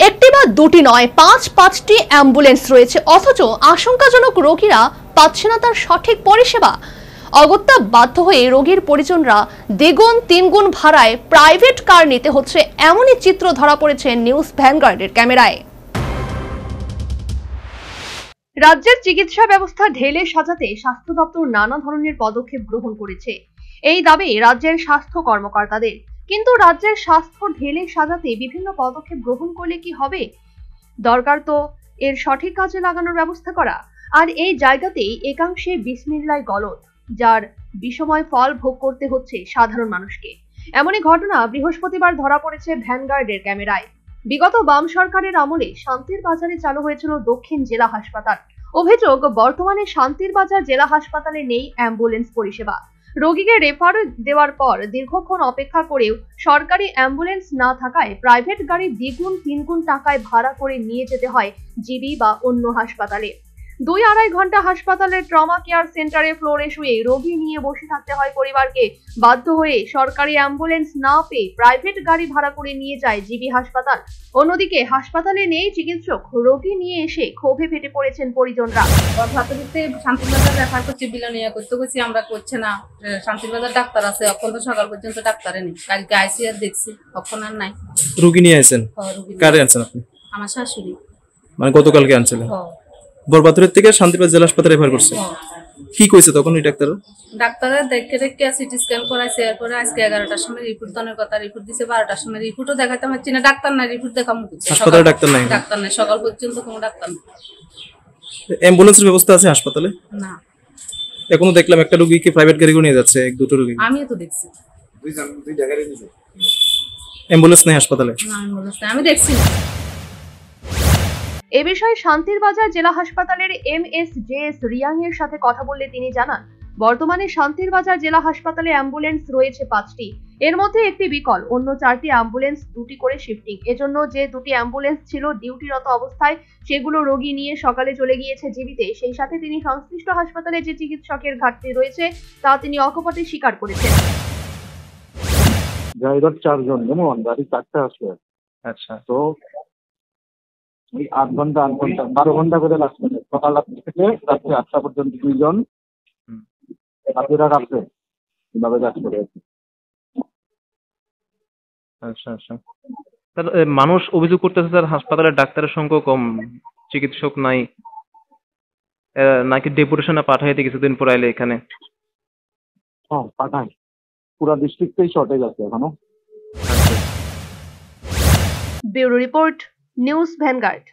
একটি বা দুটি নয়, পাঁচটি অ্যাম্বুলেন্স রয়েছে, অথচ আশঙ্কাজনক রোগীরা পাচ্ছে না তার সঠিক পরিষেবা। অগত্যা বাধ্য হয়ে রোগীর পরিজনরা দ্বিগুণ তিনগুণ ভাড়ায় প্রাইভেট কার নিতে হচ্ছে, এমনই চিত্র ধরা পড়েছে নিউজ ভ্যানগার্ডের ক্যামেরায়। রাজ্যের চিকিৎসা ব্যবস্থা ঢেলে সাজাতে স্বাস্থ্য দপ্তর নানা ধরনের পদক্ষেপ গ্রহণ করেছে, এই দাবি রাজ্যের স্বাস্থ্য কর্মকর্তাদের। কিন্তু রাজ্যের স্বাস্থ্য ঢেলে সাজাতে বিভিন্ন পদক্ষেপ গ্রহণ করলে কি হবে? দরকার তো এর সঠিক কাজে লাগানোর ব্যবস্থা করা। আর এই জায়গাতেই একাংশে বিসমিল্লায় গলদ, যার বিষময় ফল ভোগ করতে হচ্ছে সাধারণ মানুষকে। এমনই ঘটনা বৃহস্পতিবার ধরা পড়েছে ভ্যানগার্ডের ক্যামেরায়। বিগত বাম সরকারের আমলে শান্তির বাজারে চালু হয়েছিল দক্ষিণ জেলা হাসপাতাল। অভিযোগ, বর্তমানে শান্তির বাজার জেলা হাসপাতালে নেই অ্যাম্বুলেন্স পরিষেবা। রোগীকে রেফার দেওয়ার পর দীর্ঘক্ষণ অপেক্ষা করেও সরকারি অ্যাম্বুলেন্স না থাকায় প্রাইভেট গাড়ি দ্বিগুণ তিনগুণ টাকায় ভাড়া করে নিয়ে যেতে হয় জিবি বা অন্য হাসপাতালে। 2-2.5 ঘন্টা হাসপাতালের ট্রমা কেয়ার সেন্টারে ফ্লোরে শুয়ে রোগী নিয়ে বসে থাকতে হয় পরিবারকে। বাধ্য হয়ে সরকারি অ্যাম্বুলেন্স না পেয়ে প্রাইভেট গাড়ি ভাড়া করে নিয়ে যায় জিবি হাসপাতাল। অন্যদিকে হাসপাতালে নেই চিকিৎসক, রোগী নিয়ে এসে ক্ষোভে ফেটে পড়েছেন পরিজনরা। শান্তিবাজার রেফার করছি, বিলনিয়া করতে গেছি, আমরা করছে না। শান্তিবাজার ডাক্তার আছে, এখন তো সকাল পর্যন্ত ডাক্তারে নেই। কালকে আইসি আর দেখছি, এখন আর নাই। রোগী নিয়ে আসেন? কারে আনছেন আপনি? আমার শাশুড়ি। মানে গতকালকে আনছিলেন? বরবাদুরের থেকে শান্তিবাজার জেলা হাসপাতালে রেফার করছে। কি কইছে তখন ওই ডাক্তার? ডাক্তারে দেখে সিটি স্ক্যান করাইছে। এরপরে আজকে 11টার সময় রিপোর্ট দানের কথা, রিপোর্ট দিছে 12টার সময়। রিপোর্টও দেখাতে পারছি না, ডাক্তার নাই, রিপোর্ট দেখাম হাসপাতালে ডাক্তার নাই? ডাক্তার নাই, সকাল পর্যন্ত কোনো ডাক্তার নেই। অ্যাম্বুলেন্সের ব্যবস্থা আছে হাসপাতালে? না। এখনো দেখলাম একটা রোগীকে প্রাইভেট গাড়ি করে নিয়ে যাচ্ছে, এক দুটো রোগী। আমিও তো দেখছি। অ্যাম্বুলেন্স নেই হাসপাতালে? না, অ্যাম্বুলেন্স নাই, আমি দেখছি না। এ বিষয়ে শান্তির বাজার জেলা হাসপাতালের MSJS রিয়াং এর সাথে কথা বললে তিনি জানান, বর্তমানে শান্তির বাজার জেলা হাসপাতালে অ্যাম্বুলেন্স রয়েছে 5টি, এর মধ্যে একটি বিকল, অন্য 4টি অ্যাম্বুলেন্স 2টি করে শিফটিং। এজন্য যে 2টি অ্যাম্বুলেন্স ছিল ডিউটিরত অবস্থায়, সেগুলো রোগী নিয়ে সকালে চলে গিয়েছে জিবিতে। সেই সাথে তিনি সংশ্লিষ্ট হাসপাতালে যে চিকিৎসকের ঘাটতি রয়েছে তা তিনি অকপটে স্বীকার করেছেন। ড্রাইভার 4 জন, যেমন গাড়ি 4টা আসবে। আচ্ছা, তো এই 8 ঘন্টা 12 ঘন্টা করে লাগছে। সকাল 8টা থেকে রাত্রি 8টা পর্যন্ত 2 জন বাকিরা রাখছে, কিভাবে কাজ করে। আচ্ছা আচ্ছা। তাহলে মানুষ অভিযোগ করতেছে স্যার, হাসপাতালের ডাক্তারের সংখ্যা কম, চিকিৎসক নাই, নাকি ডেপুটেশনে পাঠাইতে কিছুদিন পর আইলে এখানে? হ্যাঁ, পাঠায়। পুরা ডিস্ট্রিক্টেই শর্টেজ আছে এখনো। Bureau report, news vanguard.